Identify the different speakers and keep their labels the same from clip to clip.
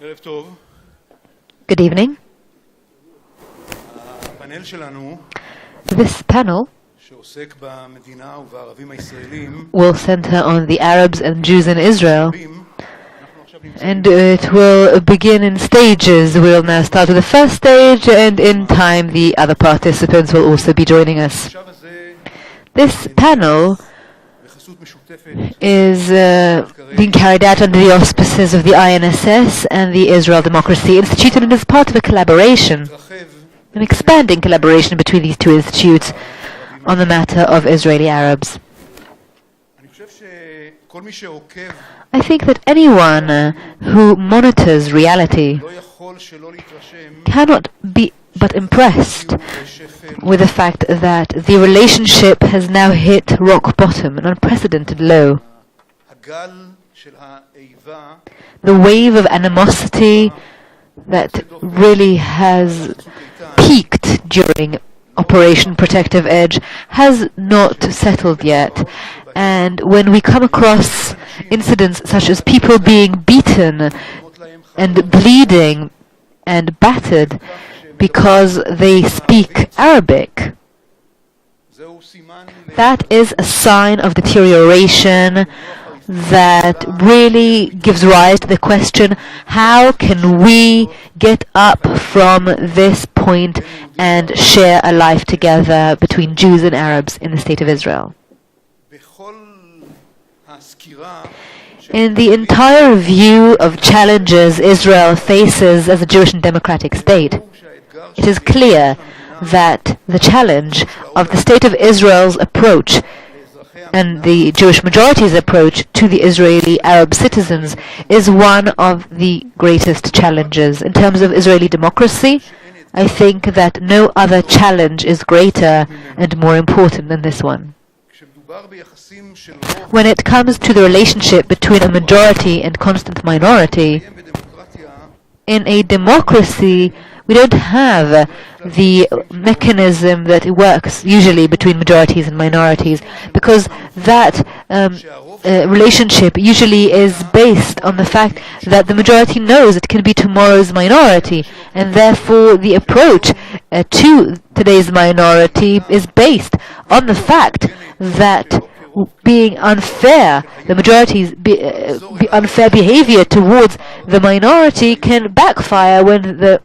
Speaker 1: Good evening. This panel will center on the Arabs and Jews in Israel, and it will begin in stages. We'll now start with the first stage, and in time the other participants will also be joining us. This panel is being carried out under the auspices of the INSS and the Israel Democracy Institute, and it is part of a collaboration, an expanding collaboration between these two institutes on the matter of Israeli Arabs. I think that anyone who monitors reality cannot be but impressed with the fact that the relationship has now hit rock bottom, an unprecedented low. The wave of animosity that really has peaked during Operation Protective Edge has not settled yet. And when we come across incidents such as people being beaten and bleeding and battered because they speak Arabic, that is a sign of deterioration that really gives rise to the question, how can we get up from this point and share a life together between Jews and Arabs in the State of Israel? In the entire view of challenges Israel faces as a Jewish and democratic state, it is clear that the challenge of the State of Israel's approach and the Jewish majority's approach to the Israeli Arab citizens is one of the greatest challenges. In terms of Israeli democracy, I think that no other challenge is greater and more important than this one. When it comes to the relationship between a majority and constant minority, in a democracy, we don't have the mechanism that works usually between majorities and minorities, because that relationship usually is based on the fact that the majority knows it can be tomorrow's minority, and therefore the approach to today's minority is based on the fact that being unfair, the majority's unfair behavior towards the minority can backfire when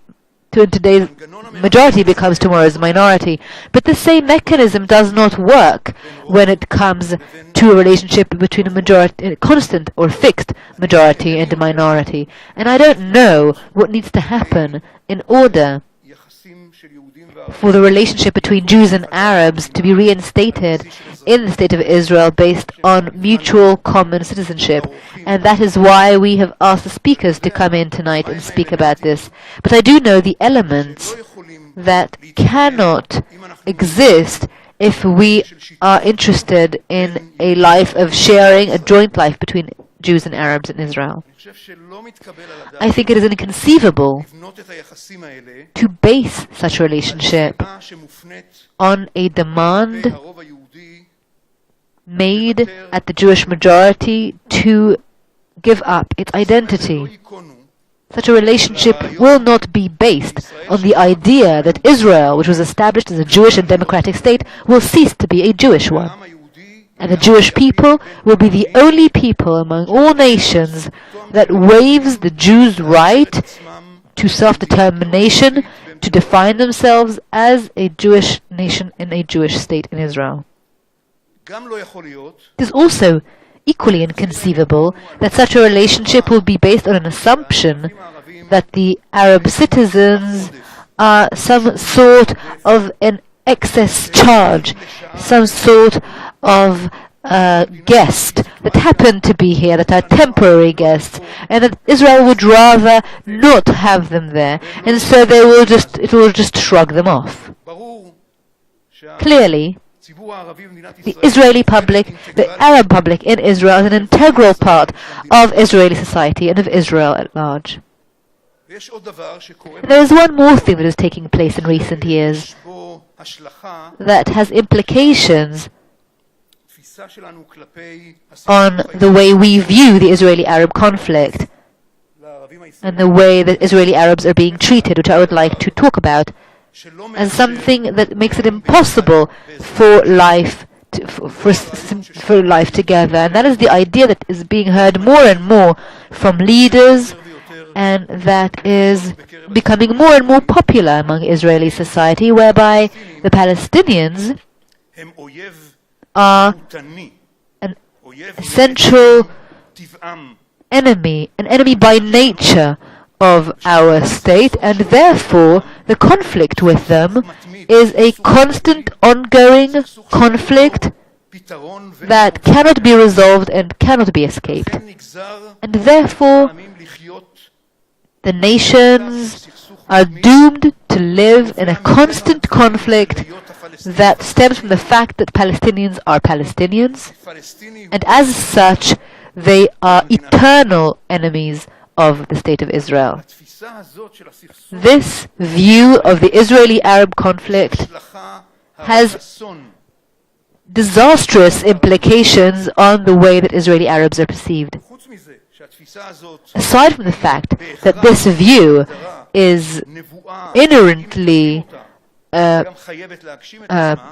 Speaker 1: today's majority becomes tomorrow's minority. But the same mechanism does not work when it comes to a relationship between a constant or fixed majority and a minority. And I don't know what needs to happen in order for the relationship between Jews and Arabs to be reinstated in the State of Israel based on mutual common citizenship. And that is why we have asked the speakers to come in tonight and speak about this. But I do know the elements that cannot exist if we are interested in a life of sharing, a joint life between Jews and Arabs in Israel. I think it is inconceivable to base such a relationship on a demand made at the Jewish majority to give up its identity. Such a relationship will not be based on the idea that Israel, which was established as a Jewish and democratic state, will cease to be a Jewish one. And the Jewish people will be the only people among all nations that waives the Jews' right to self-determination, to define themselves as a Jewish nation and a Jewish state in Israel. It is also equally inconceivable that such a relationship will be based on an assumption that the Arab citizens are some sort of an excess charge, some sort of guest that happen to be here, that are temporary guests, and that Israel would rather not have them there, and so it will just shrug them off. Clearly, the Israeli public, the Arab public in Israel, is an integral part of Israeli society and of Israel at large. There is one more thing that is taking place in recent years that has implications on the way we view the Israeli-Arab conflict. and the way that Israeli Arabs are being treated, which I would like to talk about as something that makes it impossible for life for life together. And that is the idea that is being heard more and more from leaders, and that is becoming more and more popular among Israeli society, whereby the Palestinians are an essential enemy, an enemy by nature of our state, and therefore the conflict with them is a constant, ongoing conflict that cannot be resolved and cannot be escaped. And therefore the nations are doomed to live in a constant conflict that stems from the fact that Palestinians are Palestinians, and as such they are eternal enemies of the State of Israel. This view of the Israeli-Arab conflict has disastrous implications on the way that Israeli Arabs are perceived. Aside from the fact that this view is inherently a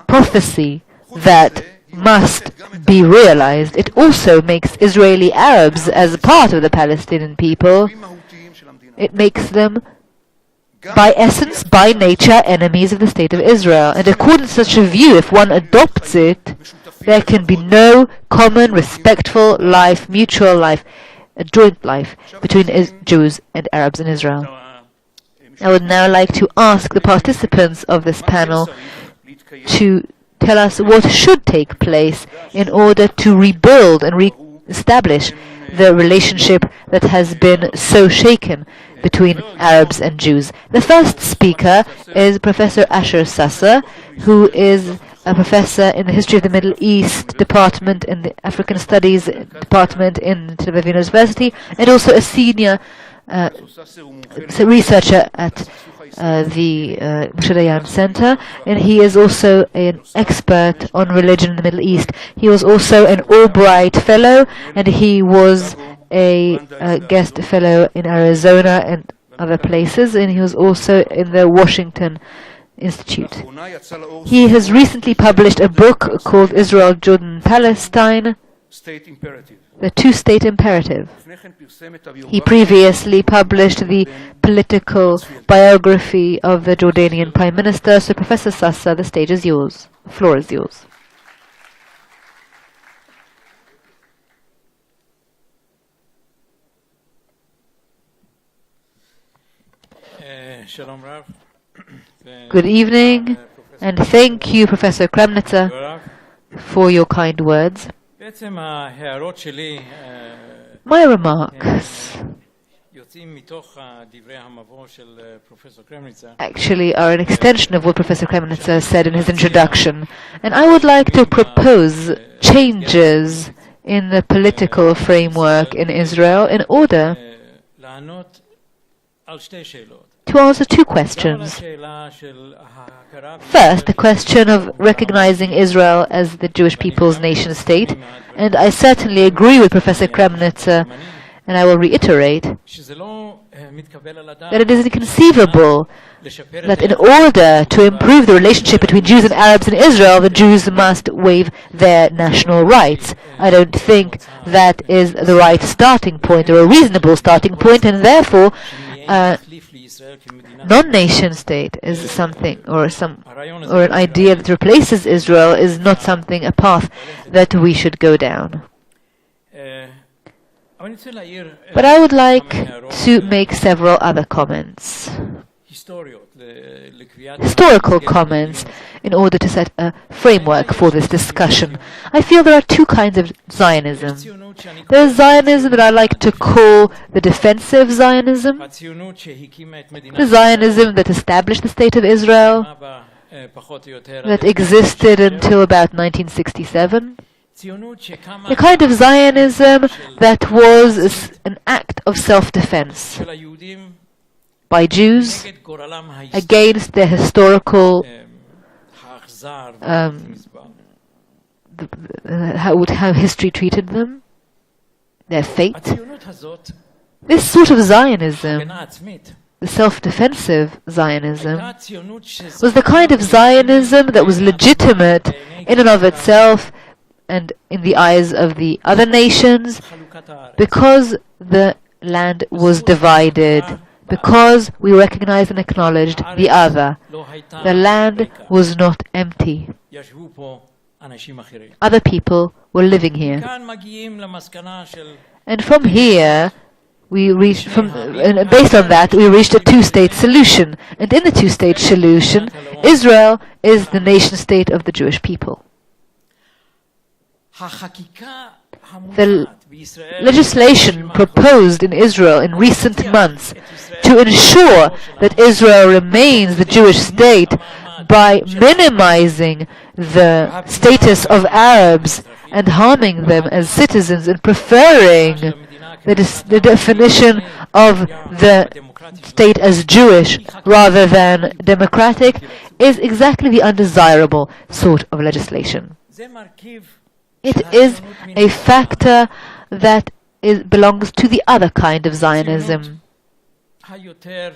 Speaker 1: prophecy that must be realized, it also makes Israeli Arabs, as part of the Palestinian people, it makes them, by essence, by nature, enemies of the State of Israel. And according to such a view, if one adopts it, there can be no common, respectful life, mutual life, a joint life between Jews and Arabs in Israel. I would now like to ask the participants of this panel to tell us what should take place in order to rebuild and re-establish the relationship that has been so shaken between Arabs and Jews. The first speaker is Professor Asher Sasser, who is a professor in the History of the Middle East Department in the African Studies Department in Tel Aviv University, and also a senior researcher at the Dayan Center, and he is also an expert on religion in the Middle East. He was also an Albright Fellow, and he was a guest fellow in Arizona and other places, and he was also in the Washington Institute. He has recently published a book called Israel, Jordan, Palestine, the Two-State Imperative. He previously published the political biography of the Jordanian Prime Minister. So Professor Sasser, the stage is yours. The floor is yours. Good evening, and thank you, Professor Kremnitzer, for your kind words. My remarks actually are an extension of what Professor Kremnitzer said in his introduction, and I would like to propose changes in the political framework in Israel in order to answer two questions. First, the question of recognizing Israel as the Jewish people's nation-state, and I certainly agree with Professor Kremnitzer, and I will reiterate that it is inconceivable that in order to improve the relationship between Jews and Arabs in Israel, the Jews must waive their national rights. I don't think that is the right starting point or a reasonable starting point, and therefore non-nation state is something, or an idea that replaces Israel is not something, a path that we should go down. But I would like to make several other comments, historical comments, in order to set a framework for this discussion. I feel there are two kinds of Zionism. There is Zionism that I like to call the defensive Zionism, the Zionism that established the State of Israel, that existed until about 1967. The kind of Zionism that was an act of self-defense by Jews against their historical how history treated them, their fate. This sort of Zionism, the self-defensive Zionism, was the kind of Zionism that was legitimate in and of itself and in the eyes of the other nations because the land was divided, because we recognized and acknowledged the other. The land was not empty. Other people were living here. And from here, based on that, we reached a two-state solution. And in the two-state solution, Israel is the nation-state of the Jewish people. The legislation proposed in Israel in recent months to ensure that Israel remains the Jewish state by minimizing the status of Arabs and harming them as citizens and preferring the definition of the state as Jewish rather than democratic is exactly the undesirable sort of legislation. It is a factor that belongs to the other kind of Zionism, the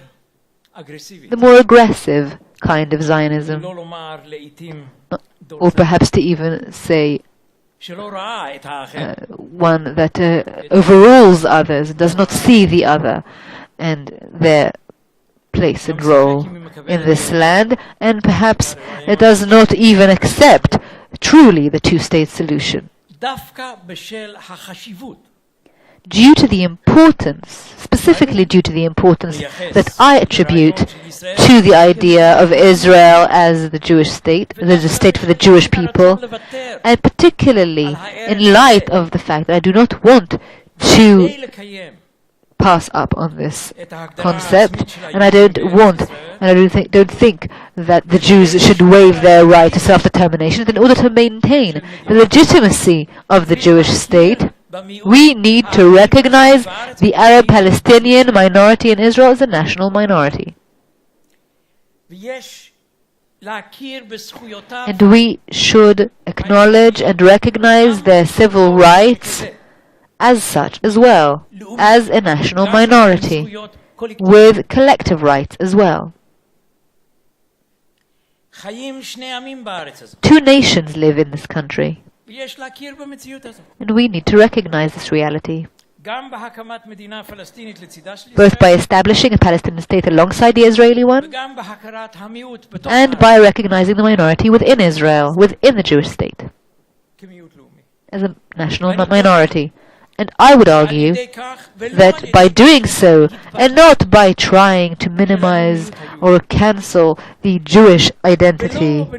Speaker 1: more aggressive kind of Zionism, or perhaps to even say one that overrules others, does not see the other and their place and role in this land, and perhaps it does not even accept truly the two-state solution. Due to the importance, specifically due to the importance that I attribute to the idea of Israel as the Jewish state, the state for the Jewish people, and particularly in light of the fact that I do not want to pass up on this concept, and I don't think that the Jews should waive their right to self-determination. In order to maintain the legitimacy of the Jewish state, we need to recognize the Arab-Palestinian minority in Israel as a national minority. And we should acknowledge and recognize their civil rights as such as well, as a national minority, with collective rights as well. Two nations live in this country, and we need to recognize this reality, both by establishing a Palestinian state alongside the Israeli one, and by recognizing the minority within Israel, within the Jewish state, as a national minority. And I would argue that by doing so, and not by trying to minimize or cancel the Jewish identity,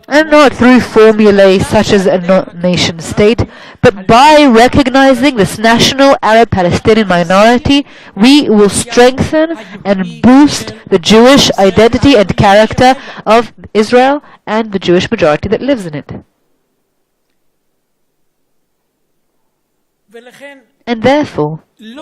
Speaker 1: and not through formulae such as a nation state, but by recognizing this national Arab-Palestinian minority, we will strengthen and boost the Jewish identity and character of Israel and the Jewish majority that lives in it. And therefore, we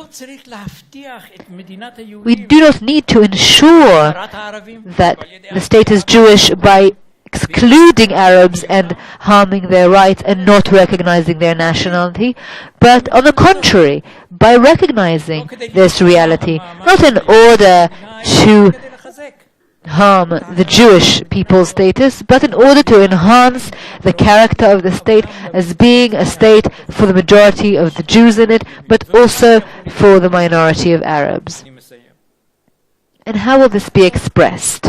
Speaker 1: do not need to ensure that the state is Jewish by excluding Arabs and harming their rights and not recognizing their nationality, but on the contrary, by recognizing this reality, not in order to harm the Jewish people's status, but in order to enhance the character of the state as being a state for the majority of the Jews in it, but also for the minority of Arabs. And how will this be expressed?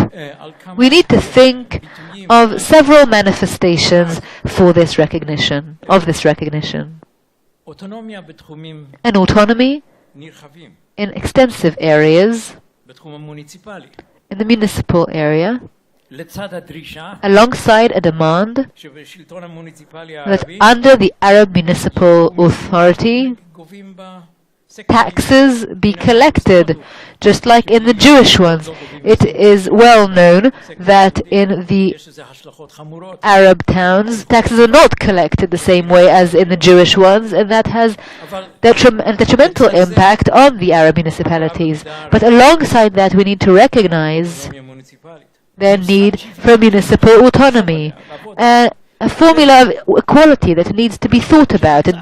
Speaker 1: We need to think of several manifestations for this recognition, An autonomy in extensive areas, in the municipal area, alongside a demand that under the Arab Municipal Authority, taxes be collected, just like in the Jewish ones. It is well known that in the Arab towns, taxes are not collected the same way as in the Jewish ones, and that has a detrimental impact on the Arab municipalities. But alongside that, we need to recognize their need for municipal autonomy. a formula of equality that needs to be thought about and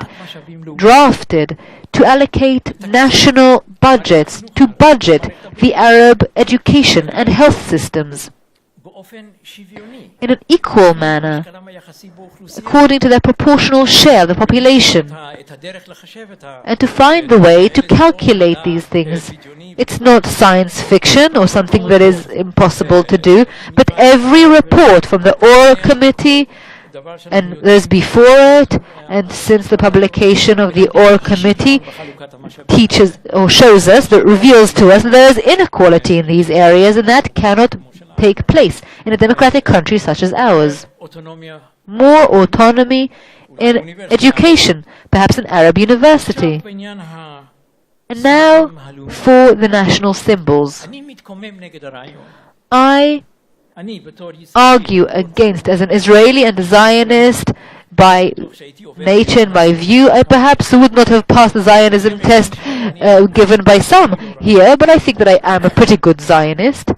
Speaker 1: drafted to allocate national budgets to budget the Arab education and health systems in an equal manner, according to their proportional share of the population, and to find the way to calculate these things. It's not science fiction or something that is impossible to do, but every report from the Oral Committee and those before it, and since the publication of the Oral Committee, teaches or shows us, that reveals to us that there is inequality in these areas, and that cannot take place in a democratic country such as ours. More autonomy in education, perhaps an Arab university. And now for the national symbols. I argue against, as an Israeli and a Zionist by nature and by view. I perhaps would not have passed the Zionism test given by some here, but I think that I am a pretty good Zionist.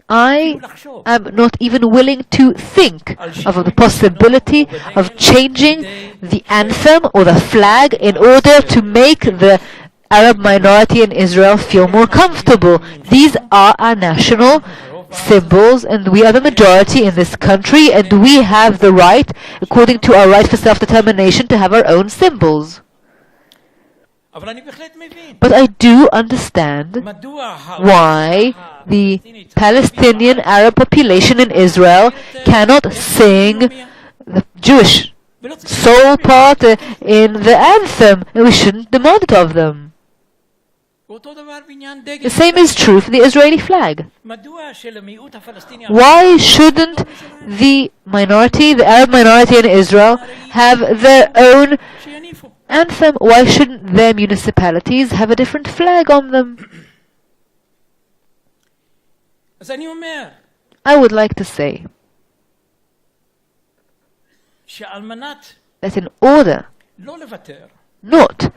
Speaker 1: I am not even willing to think of the possibility of changing the anthem or the flag in order to make the Arab minority in Israel feel more comfortable. These are our national symbols, and we are the majority in this country, and we have the right, according to our right for self-determination, to have our own symbols. But I do understand why the Palestinian Arab population in Israel cannot sing the Jewish soul part in the anthem, and we shouldn't demand it of them. The same is true for the Israeli flag. Why shouldn't the minority, the Arab minority in Israel, have their own anthem? Why shouldn't their municipalities have a different flag on them? I would like to say that in order not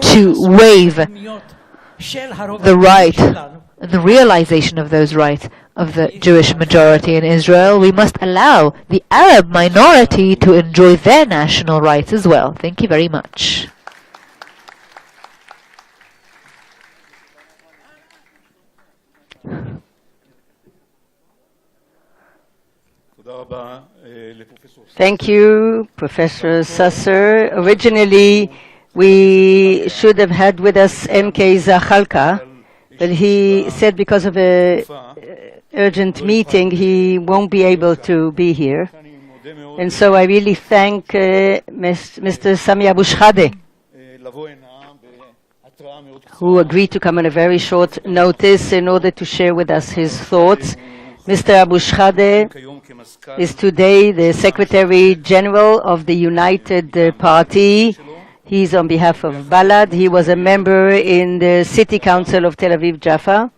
Speaker 1: to waive the right and the realization of those rights of the Jewish majority in Israel, we must allow the Arab minority to enjoy their national rights as well. Thank you very much.
Speaker 2: Thank you, Professor Sasser. Originally, we should have had with us Aghbarieh-Zahalka, but he said because of an urgent meeting he won't be able to be here. And so I really thank Mr. Sami Abu Shehadeh, who agreed to come on a very short notice in order to share with us his thoughts. Mr. Abu Shehadeh is today the Secretary General of the United Party. He's on behalf of Balad. He was a member in the City Council of Tel Aviv-Jaffa,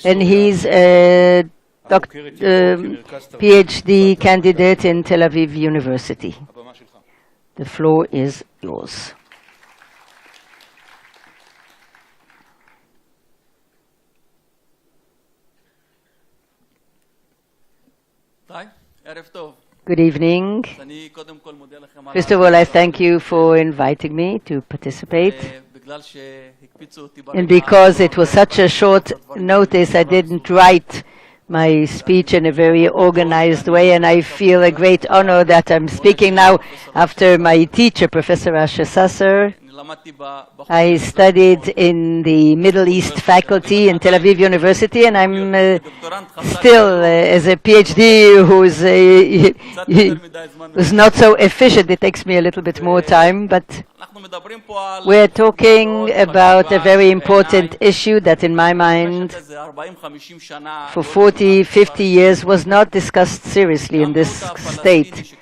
Speaker 2: and he's a PhD candidate in Tel Aviv University. The floor is yours. Good evening. First of all, I thank you for inviting me to participate. And because it was such a short notice, I didn't write my speech in a very organized way, and I feel a great honor that I'm speaking now after my teacher, Professor Asher Sasser. I studied in the Middle East faculty in Tel Aviv University, and I'm still, as a PhD who's not so efficient, it takes me a little bit more time, but we're talking about a very important issue that in my mind for 40, 50 years was not discussed seriously in this state.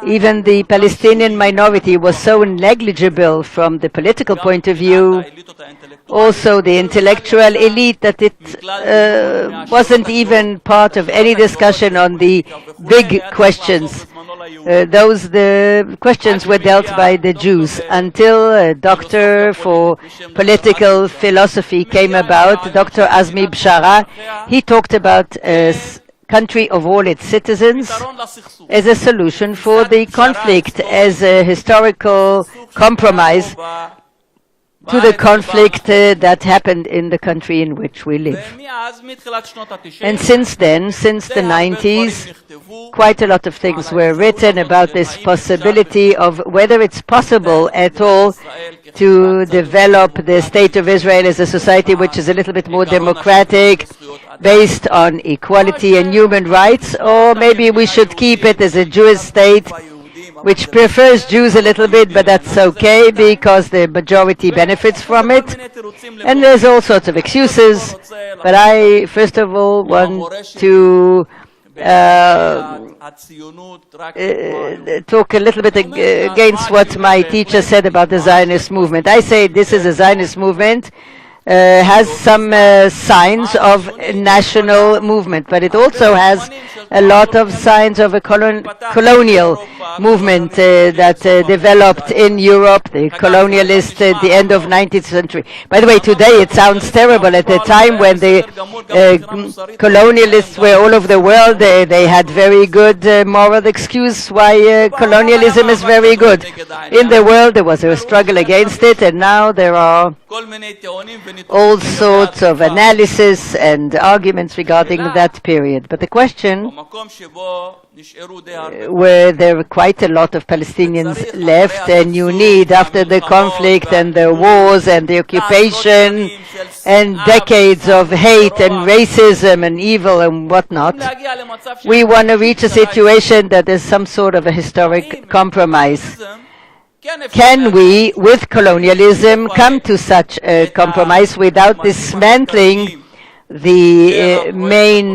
Speaker 2: Even the Palestinian minority was so negligible from the political point of view, also the intellectual elite, that it wasn't even part of any discussion on the big questions. the questions were dealt by the Jews until a doctor for political philosophy came about, Dr. Asma. He talked about a country of all its citizens as a solution for the conflict, as a historical compromise to the conflict that happened in the country in which we live. And since then, since the 90s, quite a lot of things were written about this possibility of whether it's possible at all to develop the State of Israel as a society which is a little bit more democratic, based on equality and human rights, or maybe we should keep it as a Jewish state which prefers Jews a little bit, but that's okay because the majority benefits from it. And there's all sorts of excuses, but I first of all want to talk a little bit against what my teacher said about the Zionist movement. I say this is a Zionist movement, has some signs of national movement, but it also has a lot of signs of a colonial movement that developed in Europe, the colonialists at the end of 19th century. By the way, today it sounds terrible. At the time when the colonialists were all over the world, they had very good moral excuse why colonialism is very good. In the world there was a struggle against it, and now there are all sorts of analysis and arguments regarding that period. But the question, where there were quite a lot of Palestinians left, and you need, after the conflict and the wars and the occupation and decades of hate and racism and evil and whatnot, we want to reach a situation that is some sort of a historic compromise. Can we, with colonialism, come to such a compromise without dismantling the main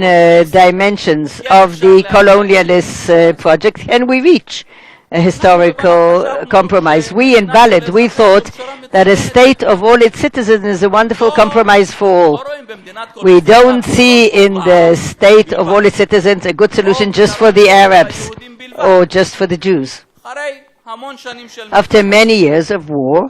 Speaker 2: dimensions of the colonialist project? Can we reach a historical compromise? We in Balad, we thought that a state of all its citizens is a wonderful compromise for all. We don't see in the state of all its citizens a good solution just for the Arabs or just for the Jews. After many years of war,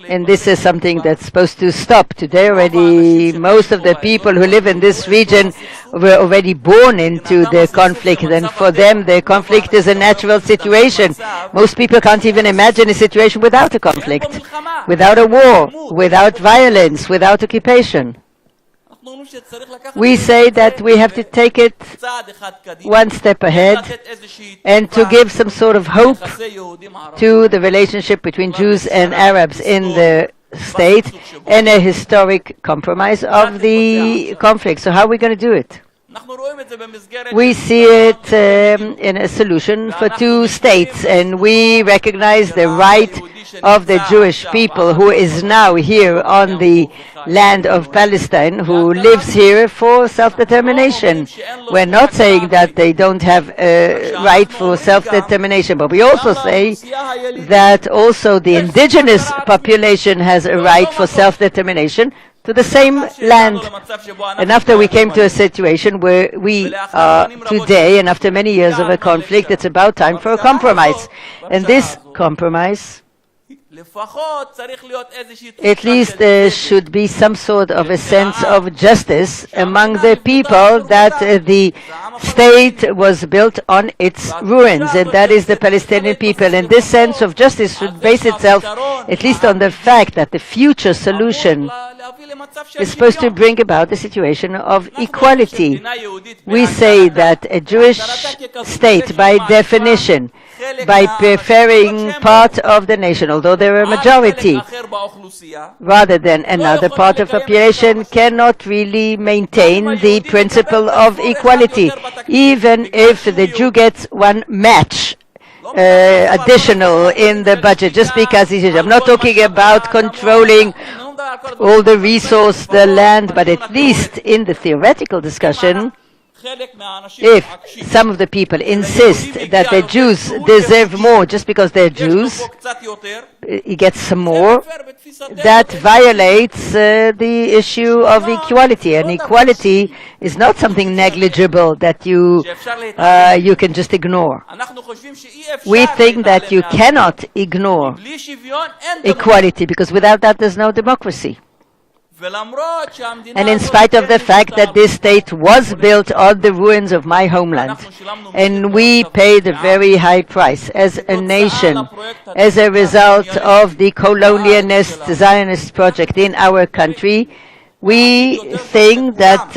Speaker 2: and this is something that's supposed to stop. Today already, most of the people who live in this region were already born into the conflict, and for them the conflict is a natural situation. Most people can't even imagine a situation without a conflict, without a war, without violence, without occupation. We say that we have to take it one step ahead and to give some sort of hope to the relationship between Jews and Arabs in the state and a historic compromise of the conflict. So how are we going to do it? We see it in a solution for two states, and we recognize the right of the Jewish people who is now here on the land of Palestine, who lives here for self-determination. We're not saying that they don't have a right for self-determination, but we also say that also the indigenous population has a right for self-determination to the same land. And after we came to a situation where we are today, and after many years of a conflict, it's about time for a compromise. And this compromise, at least there should be some sort of a sense of justice among the people, that the state was built on its ruins, and that is the Palestinian people. And this sense of justice should base itself at least on the fact that the future solution is supposed to bring about the situation of equality. We say that a Jewish state, by definition, by preferring part of the nation, although they're a majority, rather than another part of the population, cannot really maintain the principle of equality, even if the Jew gets one match additional in the budget, just because he's Jewish. I'm not talking about controlling all the resource, the land, but at least in the theoretical discussion, If some of the people insist that the Jews deserve more just because they're Jews, he gets some more, that violates the issue of equality. And equality is not something negligible that you can just ignore. We think that you cannot ignore equality, because without that there's no democracy. And in spite of the fact that this state was built on the ruins of my homeland, and we paid a very high price as a nation, as a result of the colonialist Zionist project in our country, we think that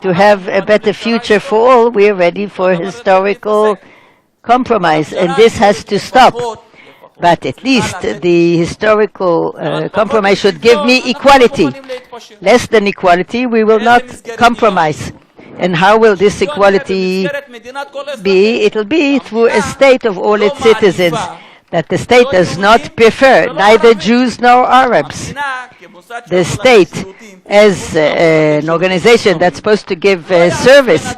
Speaker 2: to have a better future for all, we are ready for historical compromise, and this has to stop. But at least the historical compromise should give me equality. Less than equality, we will not compromise. And how will this equality be? It will be through a state of all its citizens, that the state does not prefer neither Jews nor Arabs. The state, as an organization that's supposed to give service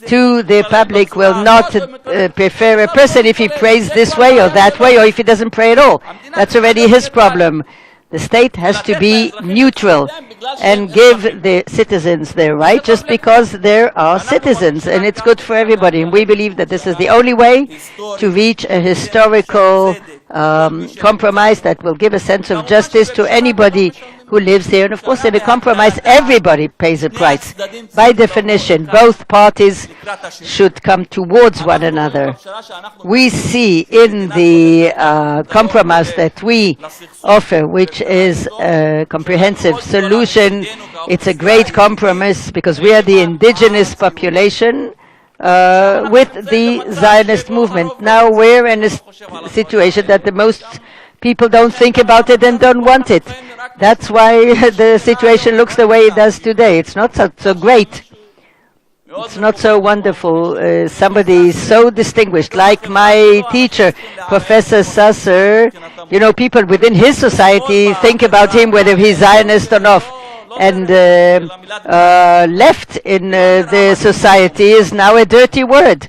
Speaker 2: to the public, will not prefer a person if he prays this way or that way, or if he doesn't pray at all. That's already his problem. The state has to be neutral and give the citizens their right just because there are citizens, and it's good for everybody. And we believe that this is the only way to reach a historical compromise that will give a sense of justice to anybody who lives here. And of course, in a compromise, everybody pays a price. By definition, both parties should come towards one another. We see in the compromise that we offer, which is a comprehensive solution, it's a great compromise because we are the indigenous population with the Zionist movement. Now we're in a situation that the most people don't think about it and don't want it. That's why the situation looks the way it does today. It's not so great. It's not so wonderful. Somebody so distinguished, like my teacher, Professor Sasser, you know, people within his society think about him whether he's Zionist or not. And left in the society is now a dirty word.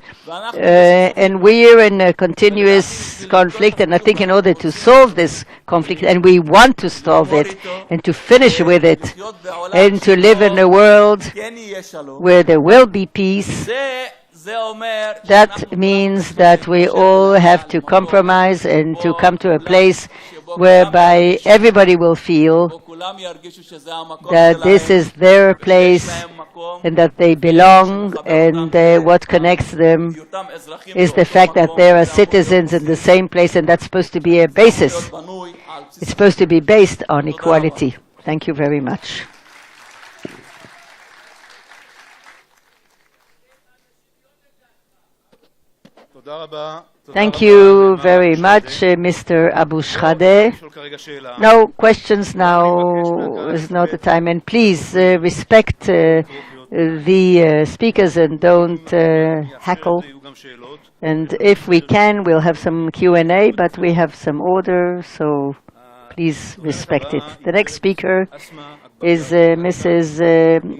Speaker 2: And we are in a continuous conflict, and I think in order to solve this conflict, and we want to solve it, and to finish with it, and to live in a world where there will be peace, that means that we all have to compromise and to come to a place whereby everybody will feel that this is their place and that they belong, and what connects them is the fact that they are citizens in the same place, and that's supposed to be a basis. It's supposed to be based on equality. Thank you very much. Thank you very much, Mr. Abu Shehadeh. No questions now is not the time. And please respect the speakers and don't heckle. And if we can, we'll have some Q&A, but we have some order, so please respect it. The next speaker is Mrs.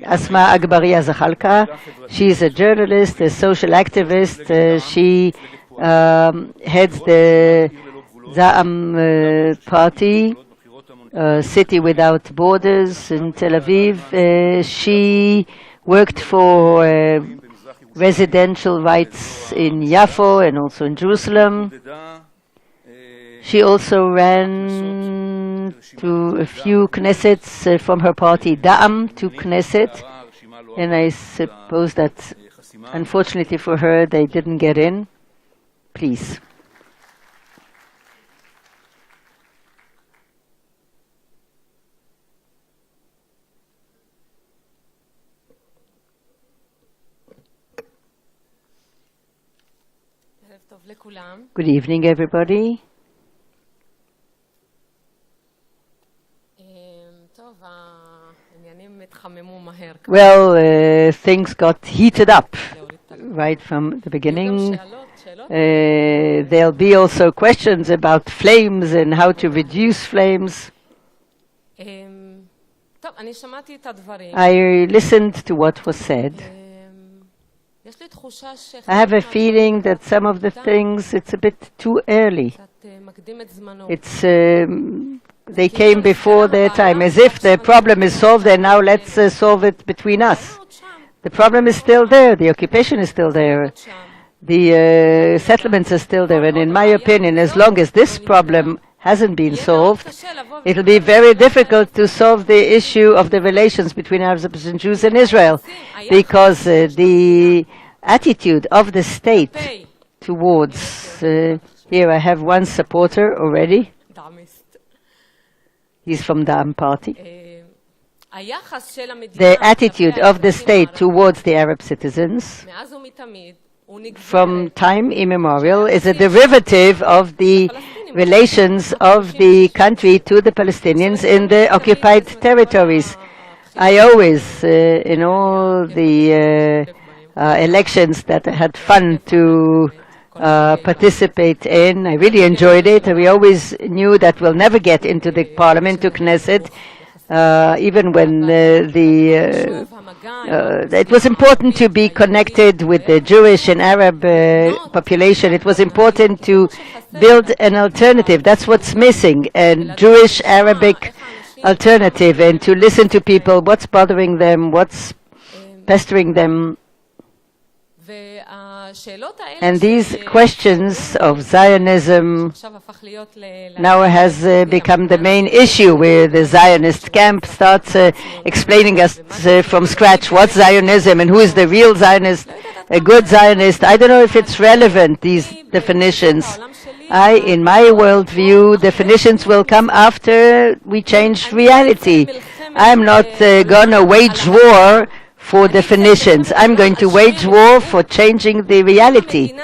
Speaker 2: Asma Aghbarieh-Zahalka. She is a journalist, a social activist. She heads the Dayan party, City Without Borders in Tel Aviv. She worked for residential rights in Yafo and also in Jerusalem. She also ran to a few Knessets from her party, Dayan, to Knesset, and I suppose that, unfortunately for her, they didn't get in. Please. Good evening, everybody. Well, things got heated up right from the beginning. There'll be also questions about flames and how to reduce flames. I listened to what was said, I have a feeling that some of the things, it's a bit too early. They came before their time, as if the problem is solved and now let's solve it between us. The problem is still there, the occupation is still there, the settlements are still there, and in my opinion, as long as this problem hasn't been solved, it will be very difficult to solve the issue of the relations between Arabs and Jews in Israel, because the attitude of the state towards, here I have one supporter already, he's from Dayan party. The attitude of the state towards the Arab citizens from time immemorial is a derivative of the relations of the country to the Palestinians in the occupied territories. I always, in all the elections that I had fun to participate in, I really enjoyed it. We always knew that we'll never get into the parliament, to Knesset, even when it was important to be connected with the Jewish and Arab population. It was important to build an alternative. That's what's missing, a Jewish-Arabic alternative, and to listen to people, what's bothering them, what's pestering them. And these questions of Zionism now has become the main issue, where the Zionist camp starts explaining us from scratch what's Zionism and who is the real Zionist, a good Zionist. I don't know if it's relevant, these definitions. In my worldview, definitions will come after we change reality. I'm not going to wage war for definitions. I'm going to wage war for changing the reality.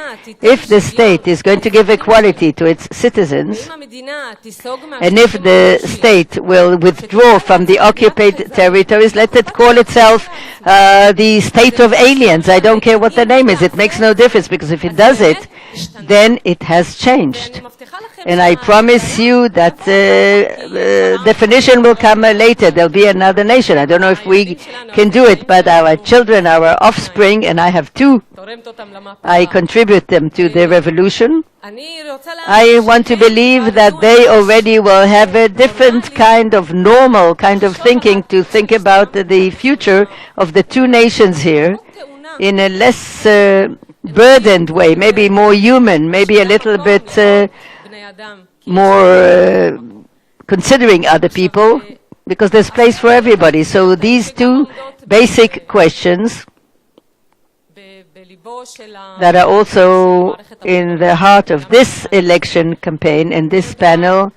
Speaker 2: If the state is going to give equality to its citizens, and if the state will withdraw from the occupied territories, let it call itself the state of aliens. I don't care what the name is. It makes no difference, because if it does it, then it has changed. And I promise you that definition will come later. There'll be another nation. I don't know if we can do it, but our children, our offspring, and I have two, I contribute them to the revolution. I want to believe that they already will have a different kind of normal kind of thinking, to think about the future of the two nations here in a less burdened way, maybe more human, maybe a little bit more considering other people, because there's place for everybody. So these two basic questions that are also in the heart of this election campaign and this panel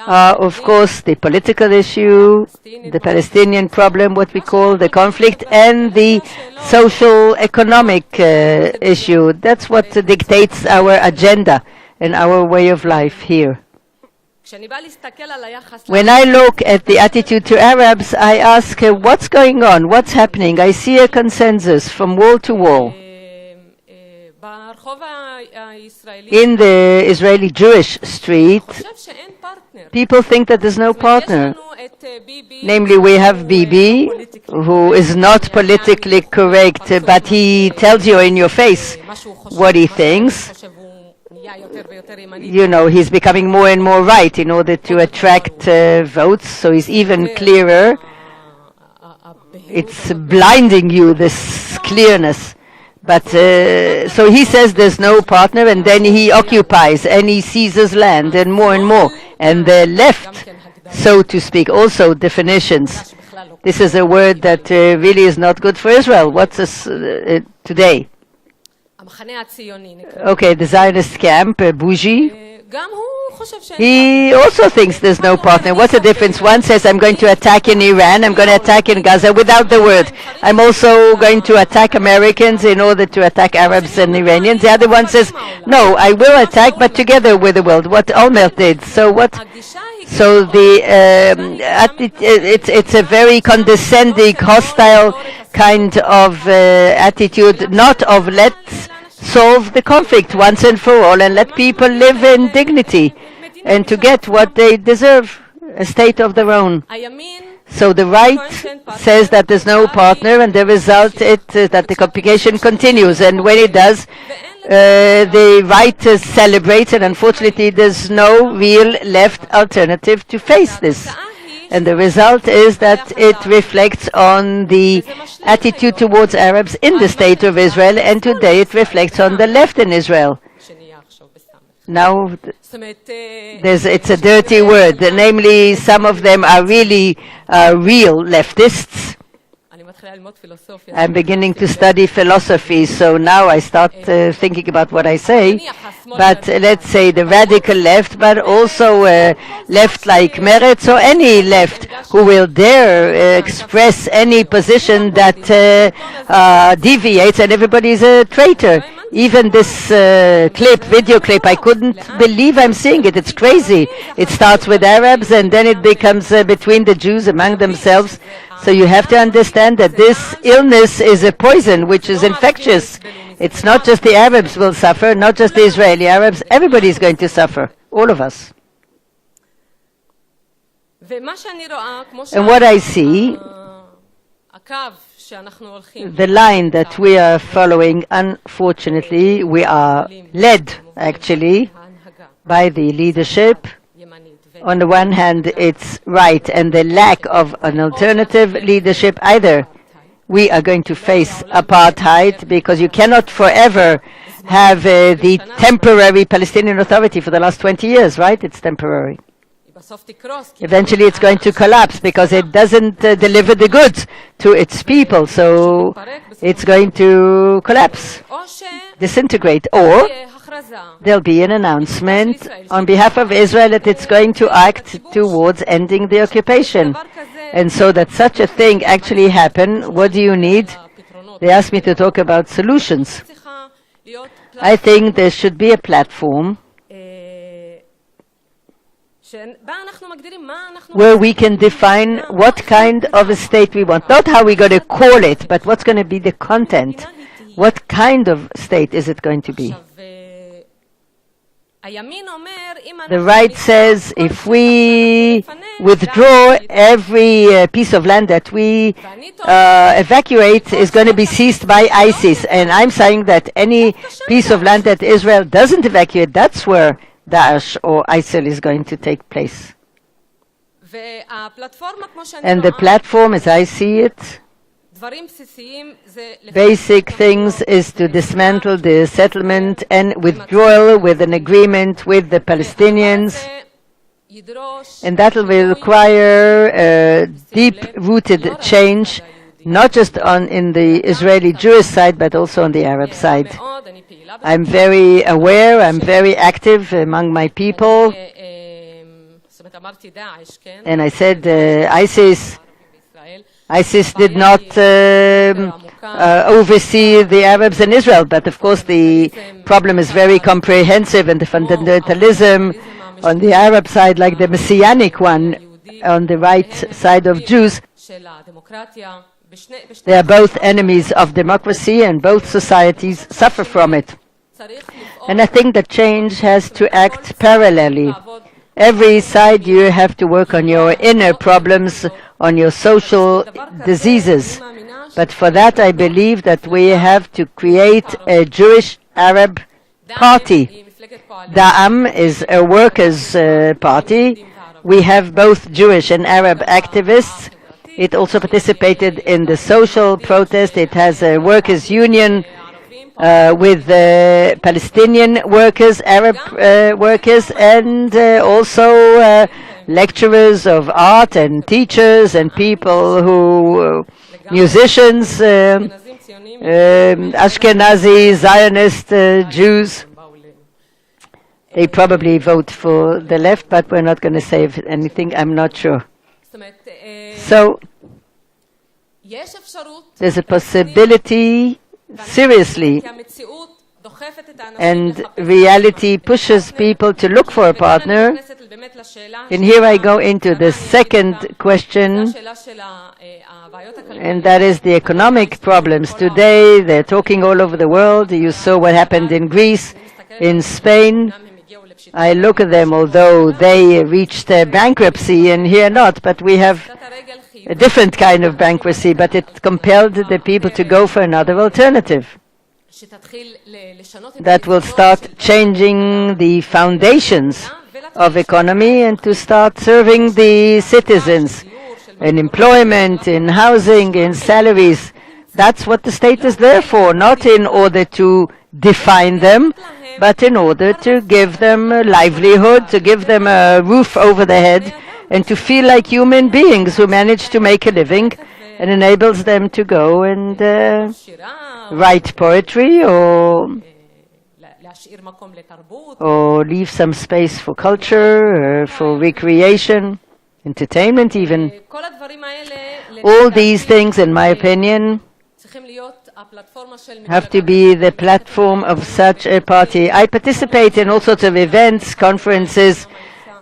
Speaker 2: are, of course, the political issue, the Palestinian problem, what we call the conflict, and the social economic issue. That's what dictates our agenda and our way of life here. When I look at the attitude to Arabs, I ask, what's going on? What's happening? I see a consensus from wall to wall. In the Israeli Jewish street, people think that there's no partner. Namely, we have Bibi, who is not politically correct, but he tells you in your face what he thinks. You know, he's becoming more and more right in order to attract votes, so he's even clearer. It's blinding you, this clearness. But so he says there's no partner, and then he occupies and he seizes land and more and more. And the left, so to speak, also definitions. This is a word that really is not good for Israel. What's this today? Okay, the Zionist camp, Bougie. He also thinks there's no partner. What's the difference? One says, I'm going to attack in Iran, I'm going to attack in Gaza, without the word. I'm also going to attack Americans in order to attack Arabs and Iranians. The other one says, no, I will attack, but together with the world. What Olmert did. So what? So the it's a very condescending, hostile kind of attitude, not of let's solve the conflict once and for all and let people live in dignity and to get what they deserve, a state of their own. So the right says that there's no partner, and the result is that the complication continues. And when it does, the right celebrates, and unfortunately there's no real left alternative to face this. And the result is that it reflects on the attitude towards Arabs in the State of Israel, and today it reflects on the left in Israel. Now, it's a dirty word, namely some of them are really real leftists. I'm beginning to study philosophy, so now I start thinking about what I say. But let's say the radical left, but also left like Meretz or any left who will dare express any position that deviates, and everybody is a traitor. Even this video clip, I couldn't believe I'm seeing it. It's crazy. It starts with Arabs and then it becomes between the Jews among themselves. So you have to understand that this illness is a poison which is infectious. It's not just the Arabs will suffer, not just the Israeli Arabs. Everybody is going to suffer, all of us. And what I see, the line that we are following, unfortunately, we are led, actually, by the leadership. On the one hand, it's right, and the lack of an alternative leadership either. We are going to face apartheid because you cannot forever have the temporary Palestinian Authority for the last 20 years, right? It's temporary. Eventually it's going to collapse because it doesn't deliver the goods to its people, so it's going to collapse, disintegrate, or there'll be an announcement on behalf of Israel that it's going to act towards ending the occupation. And so that such a thing actually happen, what do you need? They asked me to talk about solutions. I think there should be a platform where we can define what kind of a state we want. Not how we're going to call it, but what's going to be the content. What kind of state is it going to be? The right says if we withdraw every piece of land that we evacuate is going to be seized by ISIS. And I'm saying that any piece of land that Israel doesn't evacuate, that's where Daesh or ISIL is going to take place. And the platform, as I see it, basic things is to dismantle the settlement and withdrawal with an agreement with the Palestinians. And that will require a deep-rooted change, not just in the Israeli Jewish side, but also on the Arab side. I'm very aware, I'm very active among my people. And I said ISIS did not oversee the Arabs in Israel, but of course the problem is very comprehensive, and the fundamentalism on the Arab side, like the Messianic one on the right side of Jews, they are both enemies of democracy, and both societies suffer from it. And I think that change has to act parallelly. Every side you have to work on your inner problems, on your social diseases. But for that I believe that we have to create a Jewish Arab party. Dayan is a workers' party. We have both Jewish and Arab activists. It also participated in the social protest. It has a workers' union with Palestinian workers, Arab workers, and also lecturers of art and teachers and people who, musicians, Ashkenazi, Zionist Jews. They probably vote for the left, but we're not going to say anything, I'm not sure. So, there's a possibility, seriously, and reality pushes people to look for a partner. And here I go into the second question, and that is the economic problems. Today, they're talking all over the world. You saw what happened in Greece, in Spain. I look at them, although they reached bankruptcy, and here not, but we have a different kind of bankruptcy, but it compelled the people to go for another alternative that will start changing the foundations of economy and to start serving the citizens in employment, in housing, in salaries. That's what the state is there for, not in order to define them, but in order to give them a livelihood, to give them a roof over their head, and to feel like human beings who manage to make a living, and enables them to go and write poetry or leave some space for culture, for recreation, entertainment even. All these things, in my opinion, have to be the platform of such a party. I participate in all sorts of events, conferences,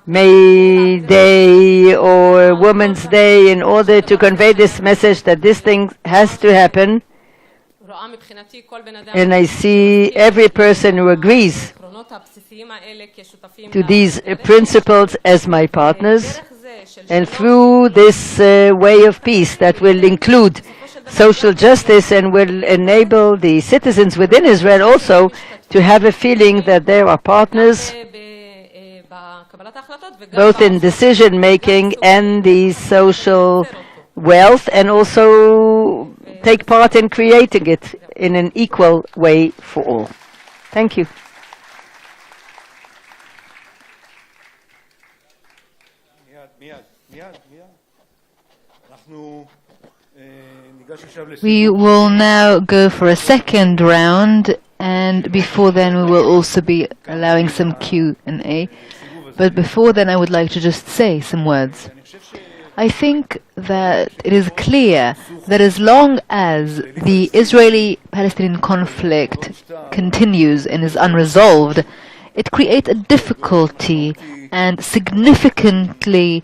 Speaker 2: May Day or Women's Day, in order to convey this message that this thing has to happen. And I see every person who agrees to these principles as my partners, and through this way of peace that will include social justice and will enable the citizens within Israel also to have a feeling that there are partners both in decision making and the social wealth, and also take part in creating it in an equal way for all. Thank you.
Speaker 1: We will now go for a second round, and before then we will also be allowing some Q&A. But before then I would like to just say some words. I think that it is clear that as long as the Israeli-Palestinian conflict continues and is unresolved, it creates a difficulty and significantly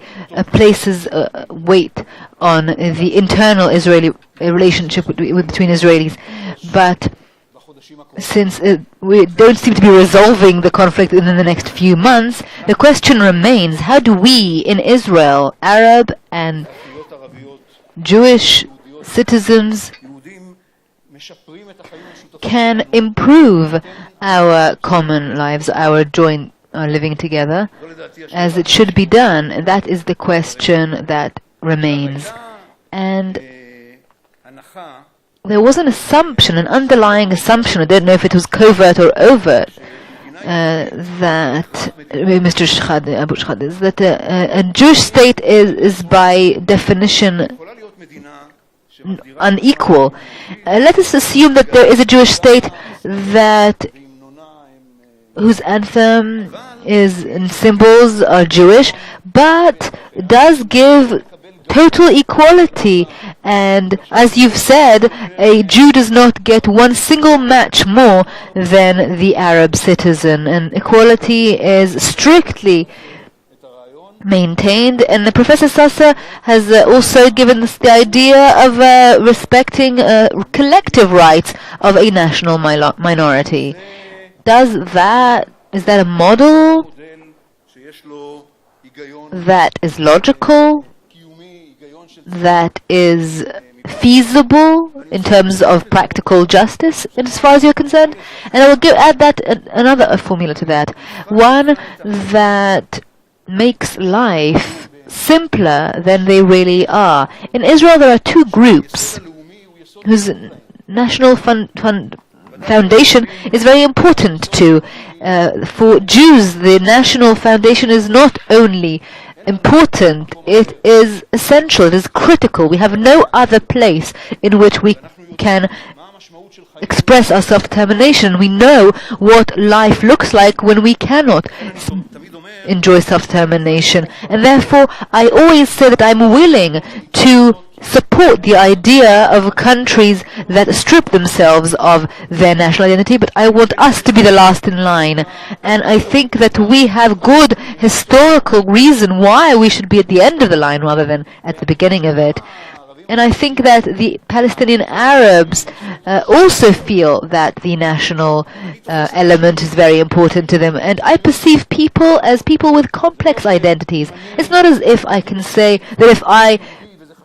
Speaker 1: places weight on the internal Israeli relationship between Israelis. But since we don't seem to be resolving the conflict in the next few months, the question remains, how do we in Israel, Arab and Jewish citizens, can improve our common lives, our joint living together, as it should be done? And that is the question that remains. And there was an assumption, an underlying assumption, I don't know if it was covert or overt, that Mr. Shehadeh, Abu Shehadeh, is that a Jewish state is by definition unequal. Let us assume that there is a Jewish state whose anthem and symbols are Jewish, but does give total equality, and as you've said, a Jew does not get one single match more than the Arab citizen, and equality is strictly maintained. And the Professor Sasa has also given us the idea of respecting collective rights of a national minority. Is that a model that is logical, that is feasible in terms of practical justice, as far as you're concerned? And I will add that another formula to that, one that makes life simpler than they really are. In Israel there are two groups whose national foundation is very important to. For Jews, the national foundation is not only important, it is essential, it is critical. We have no other place in which we can express our self-determination. We know what life looks like when we cannot enjoy self-determination, and therefore I always say that I'm willing to support the idea of countries that strip themselves of their national identity, but I want us to be the last in line. And I think that we have good historical reason why we should be at the end of the line rather than at the beginning of it. And I think that the Palestinian Arabs also feel that the national element is very important to them. And I perceive people as people with complex identities. It's not as if I can say that if I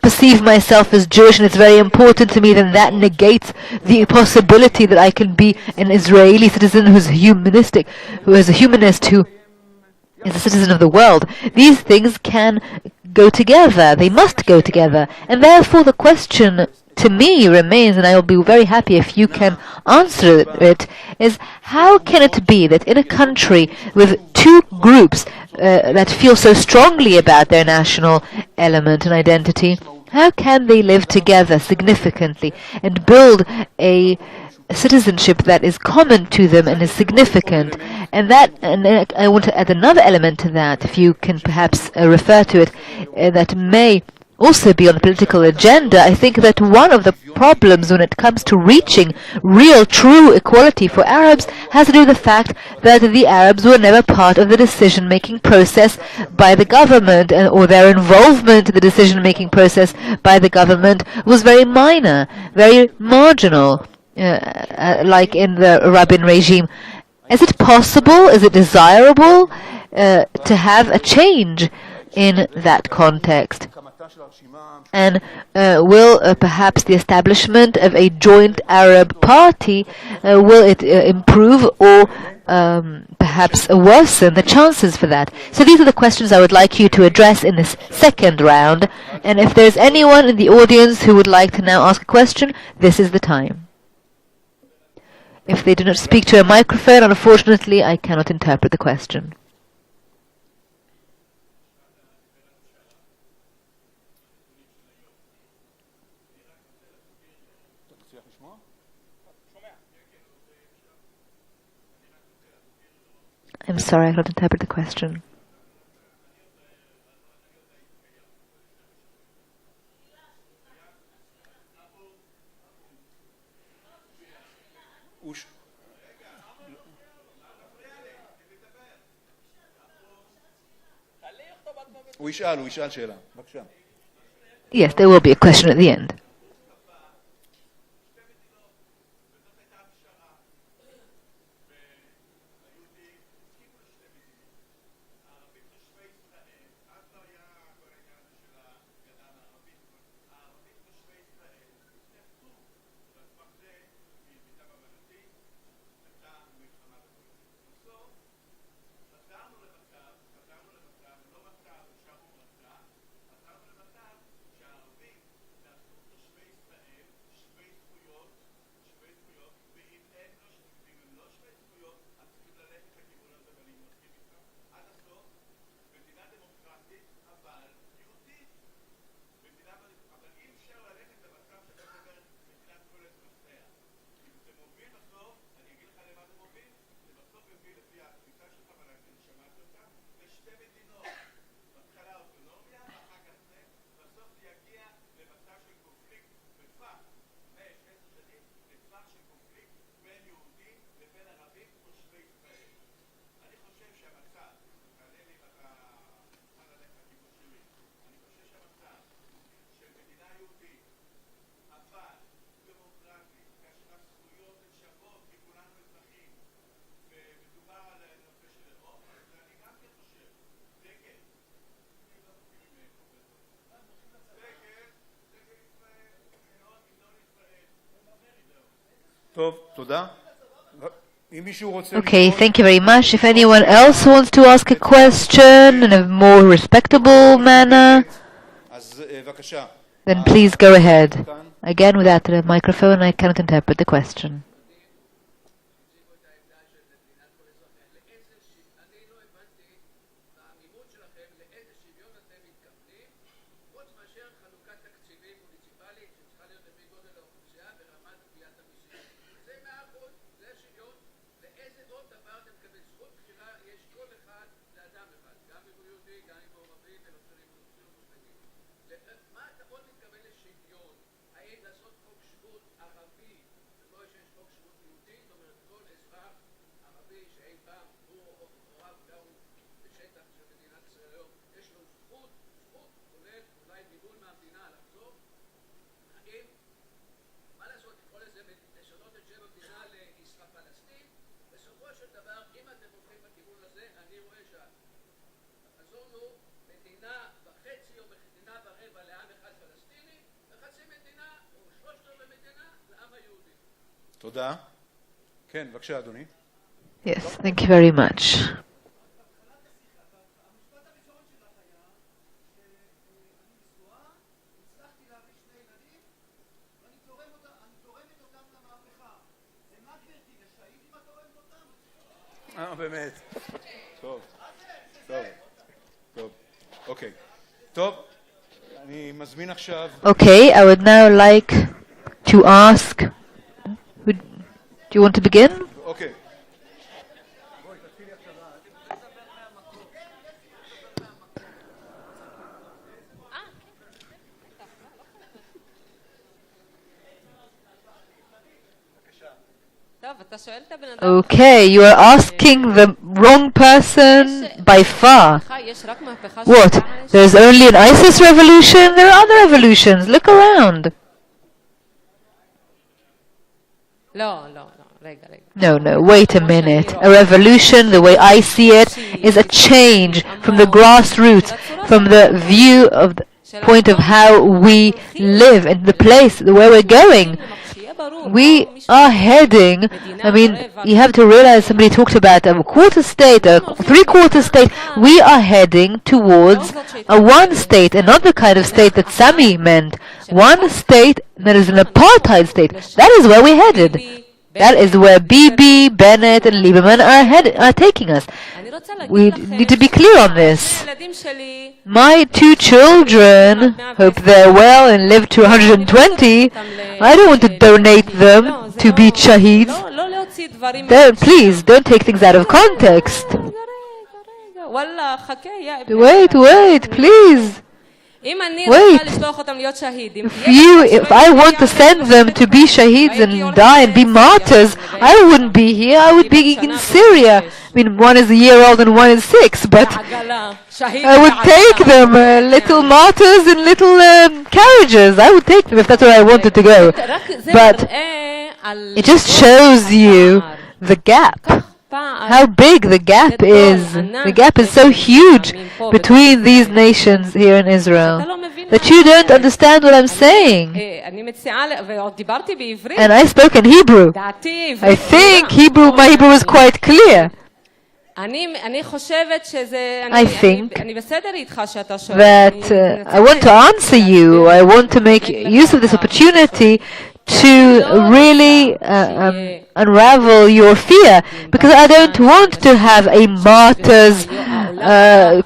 Speaker 1: perceive myself as Jewish and it's very important to me, then that negates the possibility that I can be an Israeli citizen who is a humanist, who is a citizen of the world. These things can go together. They must go together. And therefore the question to me remains, and I will be very happy if you can answer it, is how can it be that in a country with two groups that feel so strongly about their national element and identity, how can they live together significantly and build a citizenship that is common to them and is significant? And I want to add another element to that, if you can perhaps refer to it, that may also be on the political agenda. I think that one of the problems when it comes to reaching real, true equality for Arabs has to do with the fact that the Arabs were never part of the decision-making process by the government, or their involvement in the decision-making process by the government was very minor, very marginal, like in the Rabin regime. Is it possible, is it desirable to have a change in that context? And will perhaps the establishment of a joint Arab party, will it improve or perhaps worsen the chances for that? So these are the questions I would like you to address in this second round. And if there's anyone in the audience who would like to now ask a question, this is the time. If they do not speak to a microphone, unfortunately, I cannot interpret the question. I'm sorry, I cannot interpret the question. Yes, there will be a question at the end. Okay, thank you very much. If anyone else wants to ask a question in a more respectable manner, then please go ahead. Again, without a microphone, I cannot interpret the question. Yes, thank you very much. Okay, I would now like to ask, do you want to begin? Okay, you are asking the wrong person by far. What? There's only an ISIS revolution? There are other revolutions. Look around. No, wait a minute. A revolution, the way I see it, is a change from the grassroots, from the view of the point of how we live and the place where we're going. We are heading, you have to realize somebody talked about a quarter state, a three-quarter state. We are heading towards a one state, another kind of state that Sami meant. One state that is an apartheid state. That is where we're headed. That is where Bibi, Bennett, and Lieberman are taking us. We need to be clear on this. My two children hope they're well and live to 120. I don't want to donate them to be shaheeds. Please, don't take things out of context. Wait, please. Wait, if I want to send them to be shaheeds and die and be martyrs, I wouldn't be here. I would be in Syria. One is a year old and one is 6, but I would take them, little martyrs in little carriages. I would take them if that's where I wanted to go. But it just shows you the gap. How big the gap is. The gap is so huge between these nations here in Israel that you don't understand what I'm saying. And I spoke in Hebrew. I think my Hebrew was quite clear. I think that I want to answer you. I want to make use of this opportunity to really unravel your fear, because I don't want to have a martyrs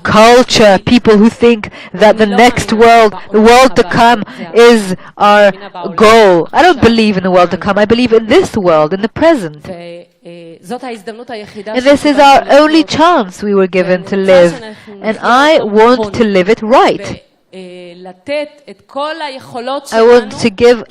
Speaker 1: culture, people who think that the next world, the world to come, is our goal. I don't believe in the world to come. I believe in this world, in the present. And this is our only chance we were given to live, and I want to live it right. I want to give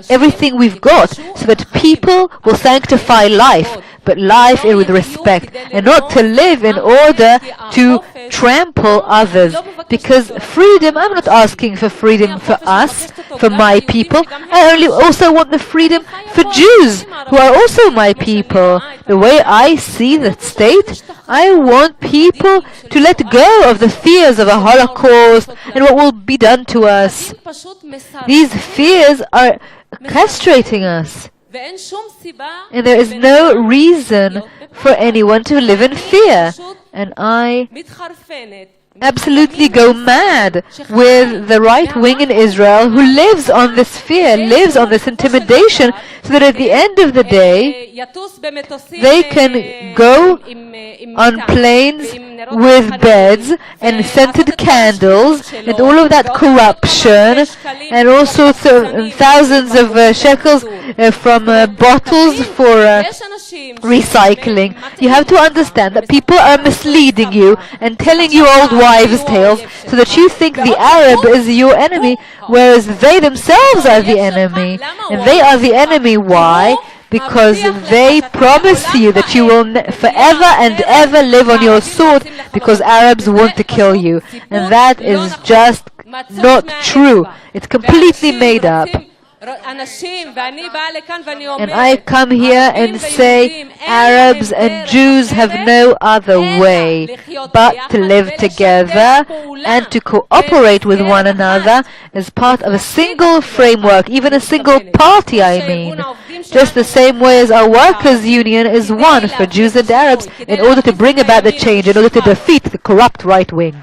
Speaker 1: everything we've got so that people will sanctify life, but life with respect, and not to live in order to trample others. Because freedom, I'm not asking for freedom for us, for my people. I only also want the freedom for Jews, who are also my people. The way I see the state, I want people to let go of the fears of a Holocaust and what will be done to us. These fears are castrating us. And there is no reason for anyone to live in fear. And I absolutely go mad with the right wing in Israel who lives on this fear, lives on this intimidation, so that at the end of the day, they can go on planes with beds and scented candles and all of that corruption and all sorts of thousands of shekels from bottles for recycling. You have to understand that people are misleading you and telling you old wives' tales so that you think the Arab is your enemy, whereas they themselves are the enemy. And they are the enemy. Why? Because they promise you that you will forever and ever live on your sword, because Arabs want to kill you. And that is just not true. It's completely made up. And I come here and say Arabs and Jews have no other way but to live together and to cooperate with one another as part of a single framework, even a single party, I mean. Just the same way as our workers' union is one for Jews and Arabs in order to bring about the change, in order to defeat the corrupt right wing.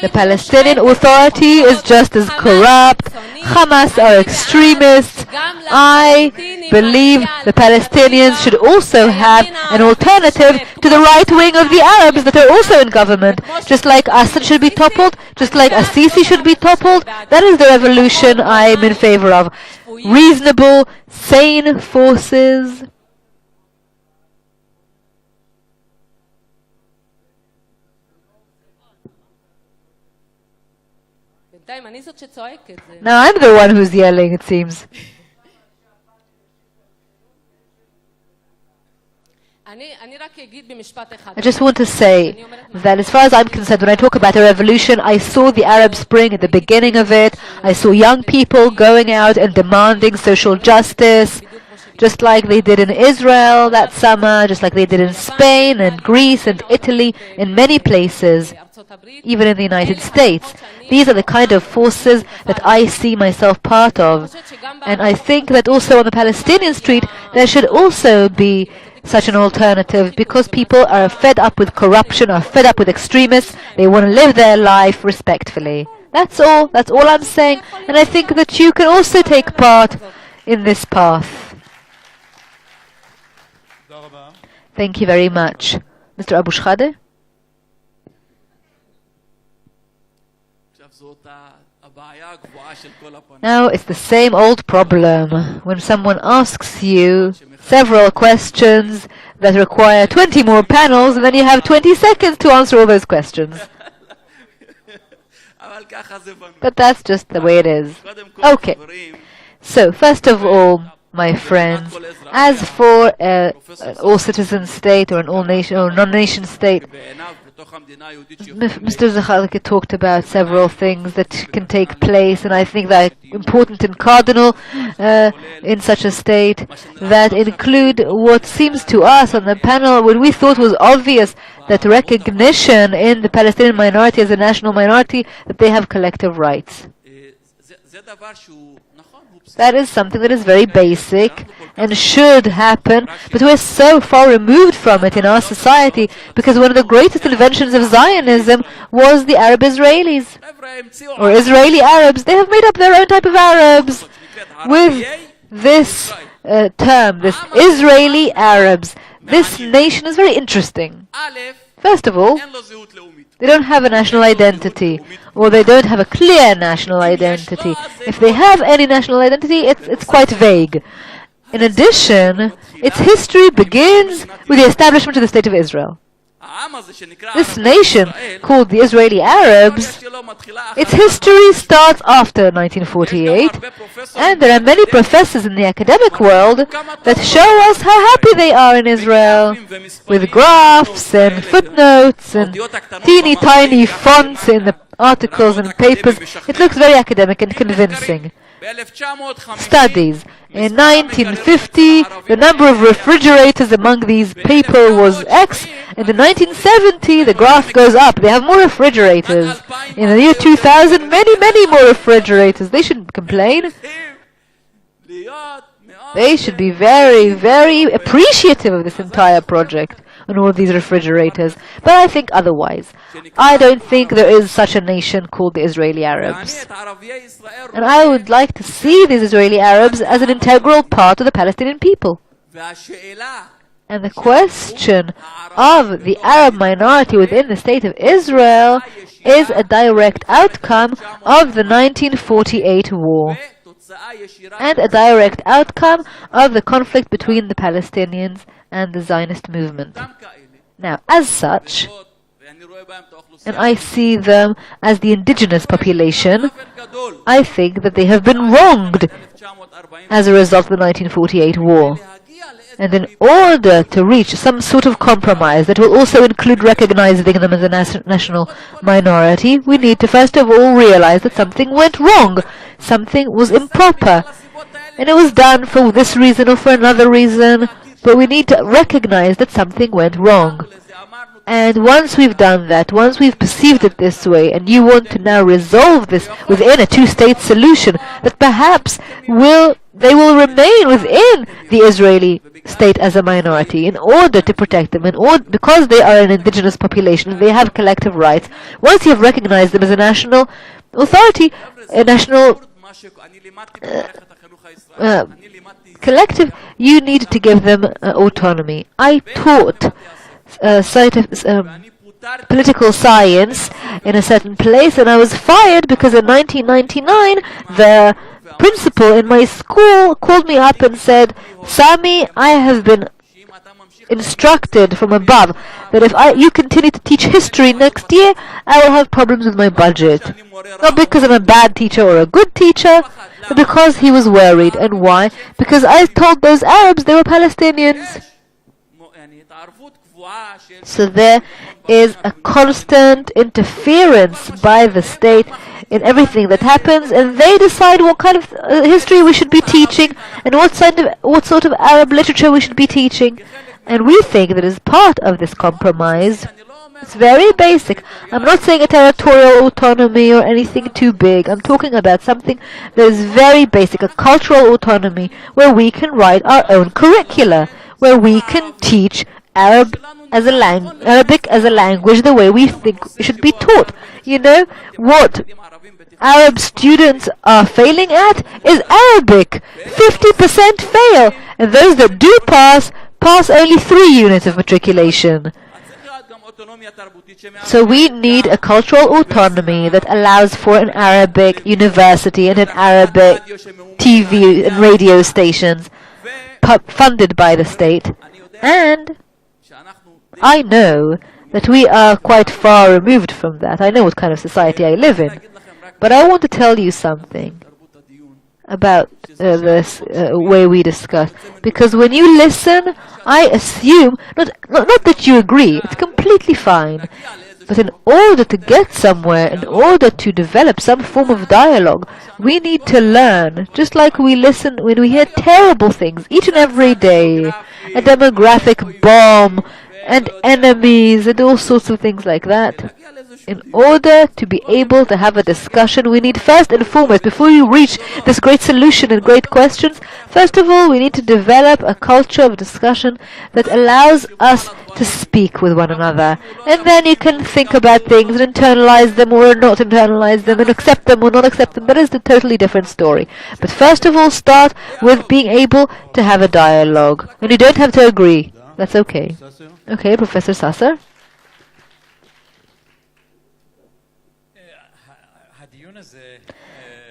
Speaker 1: The Palestinian Authority is just as corrupt. Hamas are extremists. I believe the Palestinians should also have an alternative to the right wing of the Arabs that are also in government. Just like Assad should be toppled, just like Assisi should be toppled. That is the revolution I am in favor of. Reasonable, sane forces. Now I'm the one who's yelling, it seems. I just want to say that as far as I'm concerned, when I talk about a revolution, I saw the Arab Spring at the beginning of it. I saw young people going out and demanding social justice, just like they did in Israel that summer, just like they did in Spain and Greece and Italy, in many places, even in the United States. These are the kind of forces that I see myself part of. And I think that also on the Palestinian street there should also be such an alternative, because people are fed up with corruption, are fed up with extremists. They want to live their life respectfully. That's all I'm saying. And I think that you can also take part in this path. Thank you very much. Mr. Abu Shehadeh? Now it's the same old problem. When someone asks you several questions that require 20 more panels, and then you have 20 seconds to answer all those questions. But that's just the way it is. Okay. So, first of all, my friends, as for an all-citizen state or an all-nation or non-nation state, Mr. Zahalka talked about several things that can take place, and I think that are important and cardinal in such a state, that include what seems to us on the panel, what we thought was obvious, that recognition in the Palestinian minority as a national minority, that they have collective rights. That is something that is very basic and should happen, but we're so far removed from it in our society, because one of the greatest inventions of Zionism was the Arab Israelis, or Israeli Arabs. They have made up their own type of Arabs with this term, this Israeli Arabs. This nation is very interesting. First of all, they don't have a national identity, or they don't have a clear national identity. If they have any national identity, it's quite vague. In addition, its history begins with the establishment of the State of Israel. This nation, called the Israeli Arabs, its history starts after 1948, and there are many professors in the academic world that show us how happy they are in Israel, with graphs and footnotes and teeny tiny fonts in the articles and papers. It looks very academic and convincing. Studies. In 1950, the number of refrigerators among these people was X, and in 1970, the graph goes up. They have more refrigerators. In the year 2000, many more refrigerators. They shouldn't complain. They should be very appreciative of this entire project and all these refrigerators. But I think otherwise. I don't think there is such a nation called the Israeli Arabs. And I would like to see these Israeli Arabs as an integral part of the Palestinian people. And the question of the Arab minority within the State of Israel is a direct outcome of the 1948 war, and a direct outcome of the conflict between the Palestinians and the Zionist movement. Now, as such, and I see them as the indigenous population, I think that they have been wronged as a result of the 1948 war. And in order to reach some sort of compromise that will also include recognizing them as a national minority, we need to first of all realize that something went wrong. Something was improper. And it was done for this reason or for another reason, but we need to recognize that something went wrong. And once we've done that, once we've perceived it this way, and you want to now resolve this within a two-state solution, that perhaps they will remain within the Israeli state as a minority in order to protect them, because they are an indigenous population, they have collective rights. Once you have recognized them as a national authority, a national collective, you need to give them autonomy. I taught political science in a certain place, and I was fired because in 1999 the principal in my school called me up and said, "Sami, I have been instructed from above that if you continue to teach history next year, I will have problems with my budget." Not because I'm a bad teacher or a good teacher, but because he was worried. And why? Because I told those Arabs they were Palestinians. So there is a constant interference by the state in everything that happens, and they decide what kind of history we should be teaching and what sort of Arab literature we should be teaching. And we think that as part of this compromise, it's very basic. I'm not saying a territorial autonomy or anything too big. I'm talking about something that is very basic, a cultural autonomy, where we can write our own curricula, where we can teach Arabic as a language the way we think it should be taught. You know, what Arab students are failing at is Arabic. 50% fail, and those that do pass only 3 units of matriculation. So we need a cultural autonomy that allows for an Arabic university and an Arabic TV and radio stations funded by the state. And I know that we are quite far removed from that. I know what kind of society I live in. But I want to tell you something about this way we discuss. Because when you listen, I assume, not that you agree, it's completely fine. But in order to get somewhere, in order to develop some form of dialogue, we need to learn, just like we listen when we hear terrible things each and every day, a demographic bomb, and enemies, and all sorts of things like that. In order to be able to have a discussion, we need first and foremost, before you reach this great solution and great questions, first of all, we need to develop a culture of discussion that allows us to speak with one another. And then you can think about things and internalize them or not internalize them and accept them or not accept them. That is a totally different story. But first of all, start with being able to have a dialogue. And you don't have to agree. That's okay. Okay, Professor Sasser.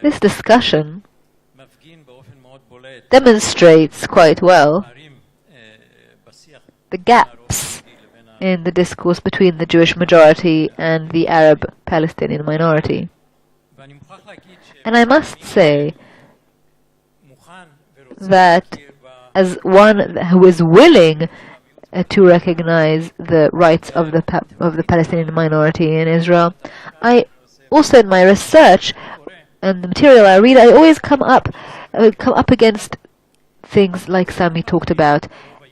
Speaker 1: This discussion demonstrates quite well the gaps in the discourse between the Jewish majority and the Arab Palestinian minority. And I must say that as one who is willing to recognize the rights of the Palestinian minority in Israel, I also in my research and the material I read, I always come up against things like Sami talked about,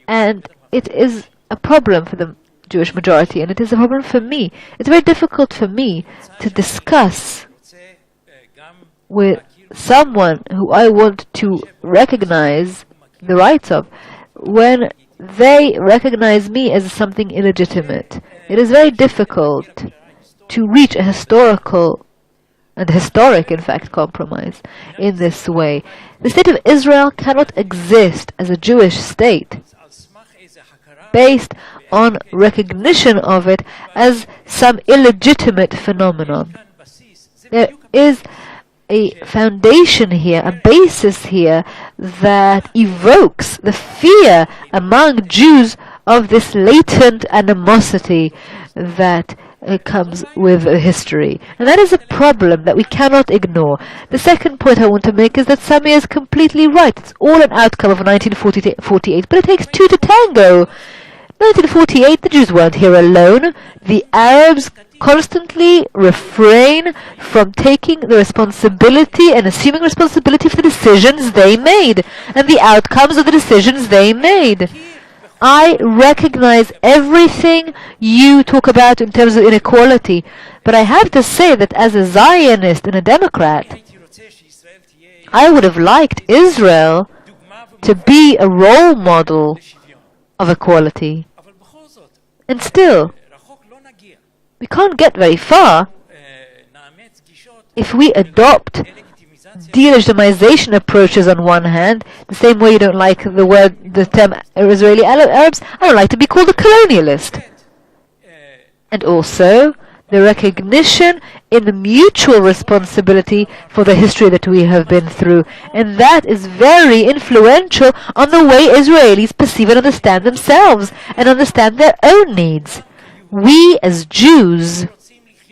Speaker 1: and it is a problem for the Jewish majority, and it is a problem for me. It's very difficult for me to discuss with someone who I want to recognize the rights of when they recognize me as something illegitimate. It is very difficult to reach a historical and historic, in fact, compromise in this way. The state of Israel cannot exist as a Jewish state based on recognition of it as some illegitimate phenomenon. There is a foundation here, a basis here that evokes the fear among Jews of this latent animosity that comes with history. And that is a problem that we cannot ignore. The second point I want to make is that Sami is completely right. It's all an outcome of 1948, but it takes two to tango. 1948, the Jews weren't here alone. The Arabs constantly refrain from taking the responsibility and assuming responsibility for the decisions they made and the outcomes of the decisions they made. I recognize everything you talk about in terms of inequality, but I have to say that as a Zionist and a Democrat, I would have liked Israel to be a role model of equality. And still, we can't get very far if we adopt de-legitimization approaches on one hand, the same way you don't like the term Israeli Arabs, I don't like to be called a colonialist. And also, the recognition in the mutual responsibility for the history that we have been through. And that is very influential on the way Israelis perceive and understand themselves and understand their own needs. We as Jews,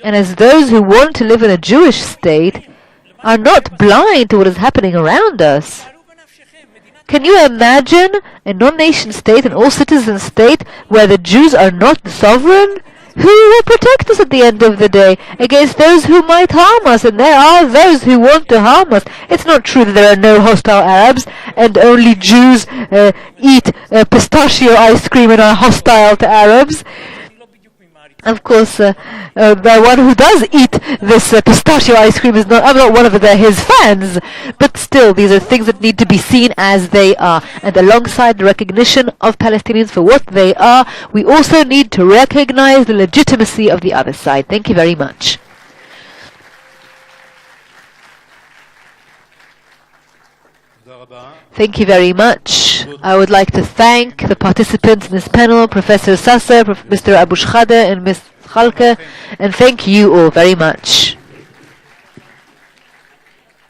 Speaker 1: and as those who want to live in a Jewish state, are not blind to what is happening around us. Can you imagine a non-nation state, an all-citizen state, where the Jews are not sovereign? Who will protect us at the end of the day against those who might harm us? And there are those who want to harm us. It's not true that there are no hostile Arabs and only Jews eat pistachio ice cream and are hostile to Arabs. Of course, the one who does eat this pistachio ice cream is not, I'm not one of his fans, but still, these are things that need to be seen as they are. And alongside the recognition of Palestinians for what they are, we also need to recognize the legitimacy of the other side. Thank you very much. Thank you very much. I would like to thank the participants in this panel, Professor Sasser, Mr. Abu Shehadeh, and Ms. Zahalka, and thank you all very much.